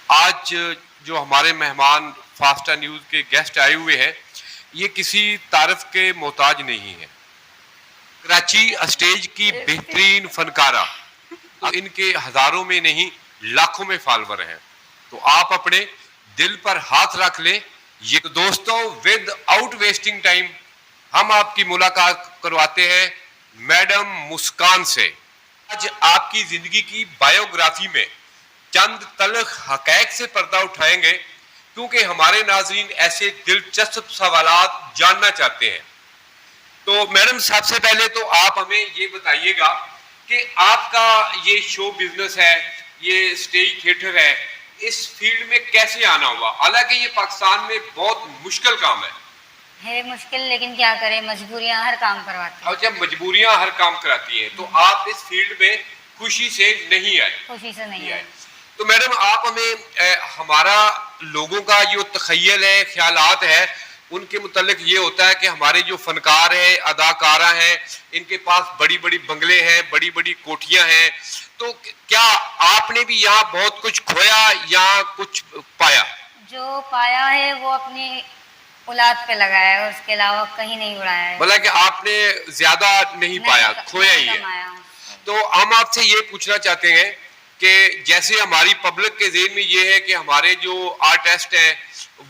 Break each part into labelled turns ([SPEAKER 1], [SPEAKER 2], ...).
[SPEAKER 1] आज जो हमारे मेहमान फास्टा न्यूज़ के गेस्ट आए हुए हैं, ये किसी तारीफ के मोहताज नहीं है। कराची स्टेज की बेहतरीन फनकारा, इनके हजारों में नहीं लाखों में फॉलोवर हैं। तो आप अपने दिल पर हाथ रख लें। ये तो दोस्तों, विद आउट वेस्टिंग टाइम हम आपकी मुलाकात करवाते हैं मैडम मुस्कान से। आज आपकी जिंदगी की बायोग्राफी में चंद तल्ख हकैक से पर्दा उठाएंगे, क्योंकि हमारे नाजरीन ऐसे दिलचस्प सवालात जानना चाहते हैं। तो मैडम, सबसे पहले तो आप हमें ये बताइएगा कि आपका ये शो बिजनेस है, ये स्टेज थिएटर है, इस फील्ड में कैसे आना हुआ? हालांकि ये पाकिस्तान में बहुत मुश्किल काम
[SPEAKER 2] है मुश्किल, लेकिन क्या करें, मजबूरियां हर काम करवाती हैं।
[SPEAKER 1] और जब मजबूरियां हर काम कराती हैं, तो आप इस फील्ड में खुशी से नहीं आए?
[SPEAKER 2] खुशी से नहीं आए।
[SPEAKER 1] तो मैडम, आप हमें हमारा लोगों का जो तखय्युल है, ख्यालात है, उनके मुतालिक ये होता है कि हमारे जो फनकार है, अदाकारा हैं, इनके पास बड़ी बड़ी बंगले हैं, बड़ी बड़ी कोठियां हैं। तो क्या आपने भी यहाँ बहुत कुछ खोया या कुछ पाया?
[SPEAKER 2] जो पाया है वो अपनी औलाद पे लगाया है, उसके अलावा कहीं नहीं उड़ाया है।
[SPEAKER 1] बोला कि आपने ज्यादा नहीं पाया, खोया ही है। तो हम आपसे ये पूछना चाहते हैं कि जैसे हमारी पब्लिक के ज़हन में ये है कि हमारे जो आर्टिस्ट हैं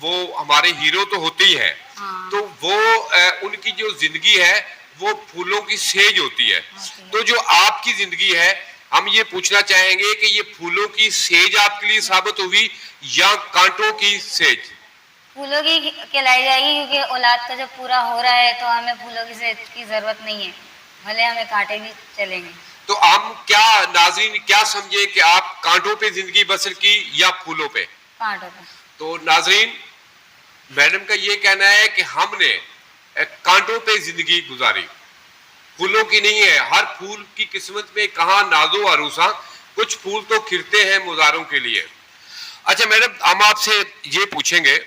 [SPEAKER 1] वो हमारे हीरो तो होते ही हैं,
[SPEAKER 2] हाँ।
[SPEAKER 1] तो वो उनकी जो जिंदगी है वो फूलों की सेज होती है। तो जो आपकी जिंदगी है, हम ये पूछना चाहेंगे कि ये फूलों की सेज आपके लिए साबित हुई या कांटों की सेज?
[SPEAKER 2] फूलों की कहलाई जाएगी, क्योंकि औलाद का जब पूरा हो रहा है तो हमें फूलों की सेज की जरूरत नहीं है, भले हमें कांटे भी चलेंगे।
[SPEAKER 1] तो हम क्या नाज़रीन क्या समझे कि आप कांटों पे जिंदगी बसर की या फूलों पे?
[SPEAKER 2] कांटों पे।
[SPEAKER 1] तो नाज़रीन, मैडम का ये कहना है कि हमने कांटों पे जिंदगी गुजारी, फूलों की नहीं है। हर फूल की किस्मत में कहाँ नाजो अरूसा, कुछ फूल तो खिलते हैं मुजारों के लिए। अच्छा मैडम, हम आपसे ये पूछेंगे,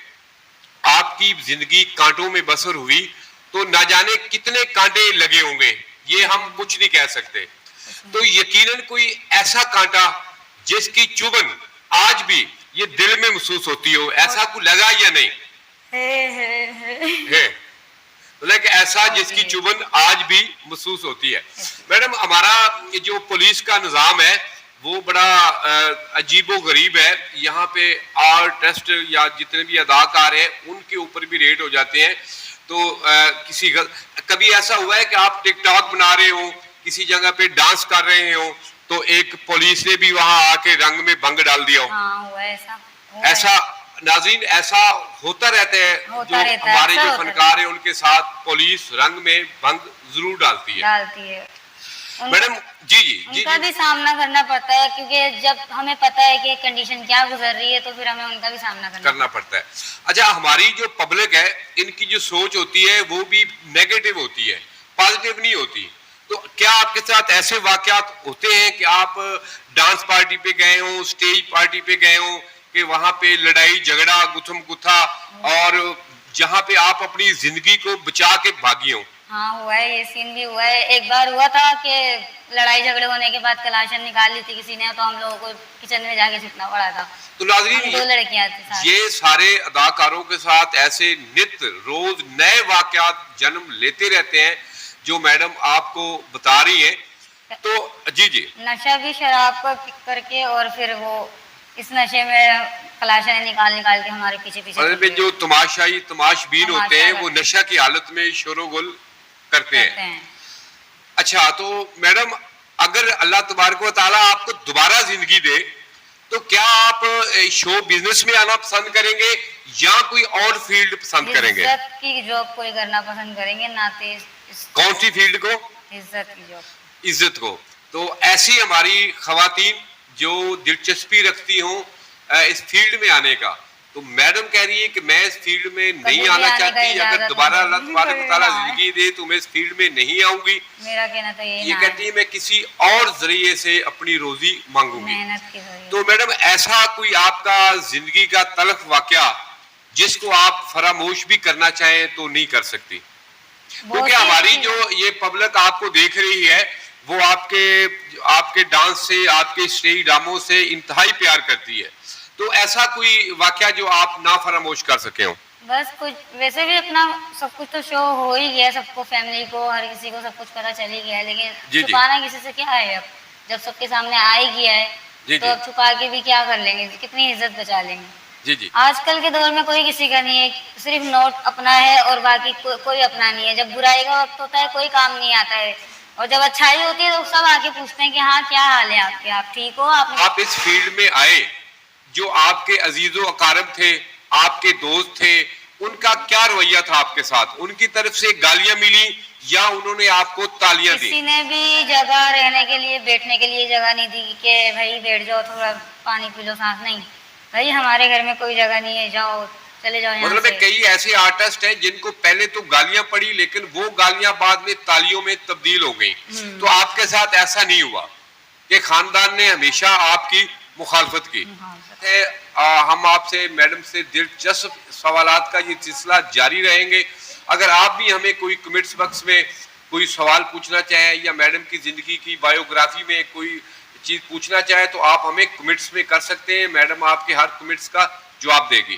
[SPEAKER 1] आपकी जिंदगी कांटों में बसर हुई तो ना जाने कितने कांटे लगे होंगे, ये हम कुछ नहीं कह सकते। तो यकीनन कोई ऐसा कांटा जिसकी चुभन आज भी ये दिल में महसूस होती हो, ऐसा कुछ लगा या नहीं? है मतलब कि ऐसा जिसकी चुभन आज भी महसूस होती है। मैडम, हमारा जो पुलिस का निज़ाम है वो बड़ा अजीबो गरीब है। यहाँ पे आर्टिस्ट या जितने भी अदाकार हैं उनके ऊपर भी रेड हो जाते हैं। तो कभी ऐसा हुआ है कि आप टिकटॉक बना रहे हो, किसी जगह पे डांस कर रहे हो, तो एक पुलिस ने भी वहां आके रंग में भंग डाल दिया हो?
[SPEAKER 2] हाँ, हुआ ऐसा।
[SPEAKER 1] ऐसा नाज़रीन, ऐसा होता रहता है, जो हमारे जो फनकार है उनके साथ पुलिस रंग में भंग जरूर डालती है। मैडम जी
[SPEAKER 2] उनका भी सामना करना पड़ता है, क्योंकि जब हमें पता है कि कंडीशन क्या गुजर रही है तो फिर हमें उनका भी सामना करना
[SPEAKER 1] पड़ता है। अच्छा, हमारी जो पब्लिक है इनकी जो सोच होती है वो भी नेगेटिव होती है, पॉजिटिव नहीं होती। तो क्या आपके साथ ऐसे वाकयात होते हैं कि आप डांस पार्टी पे गए हो, स्टेज पार्टी पे गए हो, कि वहां पे लड़ाई झगड़ा गुथम गुथा और जहां पे आप अपनी जिंदगी को बचा के भागी हो?
[SPEAKER 2] हाँ, हुआ है, ये सीन भी हुआ है। एक बार हुआ था कि लड़ाई झगड़े होने के बाद कलाशन निकाल ली थी किसी ने, तो हम लोगों को किचन में जाके छिपना पड़ा था।
[SPEAKER 1] तो नाज़रीन,
[SPEAKER 2] 2 लड़कियां थी।
[SPEAKER 1] ये सारे अदाकारों के साथ ऐसे नित्य रोज नए वाकयात जन्म लेते रहते हैं जो मैडम आपको बता रही है। तो जी
[SPEAKER 2] नशा भी शराब का करके, और फिर वो इस नशे में कलाशाएं निकाल निकाल के हमारे पीछे पीछे
[SPEAKER 1] जो तमाशाई तमाशबीन होते हैं वो नशा की हालत में शोरगुल करते हैं। अच्छा, तो मैडम, अगर अल्लाह तबारक व तआला आपको दोबारा जिंदगी दे तो क्या आप शो बिजनेस में आना पसंद करेंगे या कोई और फील्ड पसंद करेंगे?
[SPEAKER 2] इज्जत की जॉब कोई करना पसंद करेंगे, ना
[SPEAKER 1] कौन सी फील्ड को?
[SPEAKER 2] इज्जत की जॉब।
[SPEAKER 1] इज्जत को। तो ऐसी हमारी खवातीन जो दिलचस्पी रखती हूँ इस फील्ड में आने का, तो मैडम कह रही है कि मैं इस फील्ड में नहीं आना चाहती, अगर दोबारा अल्लाह तबारक व तआला जिंदगी दे तो मैं इस फील्ड में नहीं आऊंगी।
[SPEAKER 2] मेरा कहना तो
[SPEAKER 1] ये कहती है मैं किसी और जरिए से अपनी रोजी मांगूंगी। तो मैडम, ऐसा कोई आपका जिंदगी का तलख वाकया जिसको आप फरामोश भी करना चाहें तो नहीं कर सकती? क्योंकि हमारी जो ये पब्लिक आपको देख रही है वो आपके डांस से, आपके स्टेज ड्रामों से इंतहाई प्यार करती है। तो ऐसा कोई वाकया जो आप ना फरामोश कर सके हो?
[SPEAKER 2] बस कुछ वैसे भी अपना सब कुछ तो शो हो ही गया, सबको, फैमिली को, हर किसी को सब कुछ पता चल ही गया है, लेकिन
[SPEAKER 1] जी, जी।
[SPEAKER 2] छुपाना किसी से क्या है अब, जब सबके सामने आ ही गया है
[SPEAKER 1] जी,
[SPEAKER 2] तो
[SPEAKER 1] जी।
[SPEAKER 2] अब छुपा के भी क्या कर लेंगे, कितनी इज्जत बचा लेंगे।
[SPEAKER 1] जी, जी।
[SPEAKER 2] आजकल के दौर में कोई किसी का नहीं है, सिर्फ नोट अपना है और बाकी कोई अपना नहीं है। जब बुराई का वक्त होता है कोई काम नहीं आता है, और जब अच्छाई होती है तो सब आके पूछते हैं कि हाँ क्या हाल है आपके, आप ठीक हो, आप
[SPEAKER 1] आप इस फील्ड में आए, जो आपके अजीजो अकारब थे, आपके दोस्त थे, उनका क्या रवैया था आपके साथ? उनकी तरफ से गालियां मिली या उन्होंने आपको तालियां दी?
[SPEAKER 2] किसी ने भी जगह रहने के लिए, बैठने के लिए जगह नहीं दी कि भाई बैठ जाओ, थोड़ा पानी पी लो, सांस नहीं, भाई हमारे घर में कोई जगह नहीं है, जाओ चले जाओ यहाँ
[SPEAKER 1] मतलब
[SPEAKER 2] से।
[SPEAKER 1] कई ऐसे आर्टिस्ट हैं जिनको पहले तो गालियां पड़ी, लेकिन वो गालियां बाद में तालियों में तब्दील हो गई। तो आपके साथ ऐसा नहीं हुआ कि खानदान ने हमेशा आपकी मुखालफत की?
[SPEAKER 2] हाँ,
[SPEAKER 1] हम आपसे मैडम से दिलचस्प सवालात का ये सिलसिला जारी रहेंगे। अगर आप भी हमें कोई कमेंट्स बॉक्स में कोई सवाल पूछना चाहें या मैडम की ज़िंदगी की बायोग्राफी में कोई चीज़ पूछना चाहें तो आप हमें कमेंट्स में कर सकते हैं। मैडम आपके हर कमेंट्स का जवाब देगी।